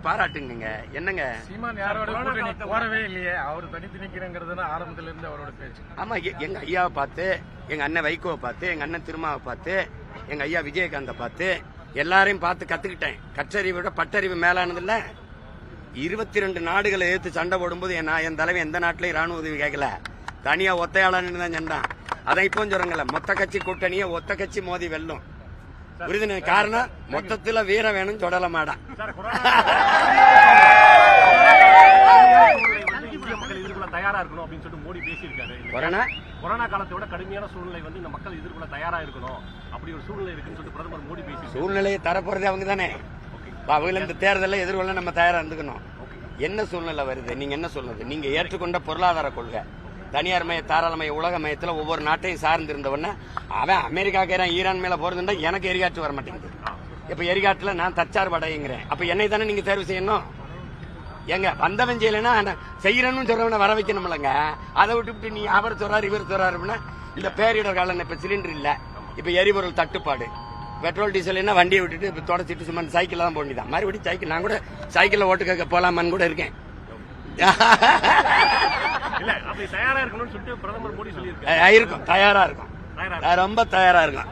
பாராட்டுங்க. என்னங்க சீமான் யாரோட கூட்டணி போறவே இல்லையே, அவர் தனித்து நிக்கிறங்கிறது ஆரம்பத்துல இருந்து அவரோட பேச்சு. ஆமா, எங்க ஐயாவை பார்த்து, எங்க அண்ணன் வைகோவை பார்த்து, எங்க அண்ணன் திருமாவை பார்த்து, எங்க ஐயா விஜயகாந்தை பார்த்து எல்லாரையும் பார்த்து கத்துக்கிட்டேன். கற்றறிவை விட பட்டறிவு மேலானது இல்ல. 22 நாடுகளை எதிர்த்து சண்டை போடும்போது என் தலைவன் எந்த நாட்டிலையும் ராணுவ உதவி கேட்கல, தனியா ஒத்தையாளன்னு தான் சண்டான். அதான் இப்போ சொல்றாங்கல்ல, மொத்த கட்சி கூட்டணியை ஒத்த கட்சி மோதி வெல்லும். விருதுன காரணம் மொத்தத்துல வீரம் வேணும் தொடல மாடா. தயாரா இருக்கணும் அப்படின்னு சொல்லிட்டு மோடி பேசியிருக்காரு. கொரோனா காலத்தோட கடுமையான சூழ்நிலை வந்து இந்த மக்கள் எதிர்கொள்ள தயாரா இருக்கணும், அப்படி ஒரு சூழ்நிலை இருக்குன்னு சொல்லிட்டு பிரதமர் மோடி பேசி சூழ்நிலையை தரப்போறது அவங்க தானே. அவங்க இந்த தேர்தலை எதிர்கொள்ள நம்ம தயாரா இருந்துக்கணும். என்ன சூழ்நிலை வருது, நீங்க என்ன சொல்றது? நீங்க ஏற்றுக்கொண்ட பொருளாதார கொள்கை, தனியார் மய தாராளமய உலக மயத்துல ஒவ்வொரு நாட்டையும் சார்ந்து இருந்தவன அவன் அமெரிக்கா ஈரான் மேல போறதுண்டா எனக்கு எரிகாற்று வர மாட்டேங்குது. இப்ப எரிகாட்டுல நான் தற்சார்பு அடையுங்கிறேன். அப்ப என்னை தானே நீங்க தேர்வு செய்யணும். எங்க வந்தவன் செய்யலன்னா செய்யறன்னு சொல்றவன வர வைக்கணும்லங்க. அதை விட்டு நீ அவர் சொல்றாரு இவர் சொல்றாருன்னா இந்த பேரிடர் காலம். இப்ப சிலிண்டர் இல்ல, இப்ப எரிபொருள் தட்டுப்பாடு, பெட்ரோல் டீசல் என்ன வண்டியை விட்டுட்டு இப்ப தொடச்சிட்டு சும்மா சைக்கிள் தான் போண்டிதான். மறுபடியும் சைக்கிள் நான் கூட சைக்கிள் ஓட்டு கேட்க போலாமான்னு கூட இருக்கேன். தயாரா இருக்கணும்னு சொல்லிட்டு பிரதமர் மோடி சொல்லியிருக்காரு. இருக்கும், தயாரா இருக்கும், ரொம்ப தயாரா இருக்கும்.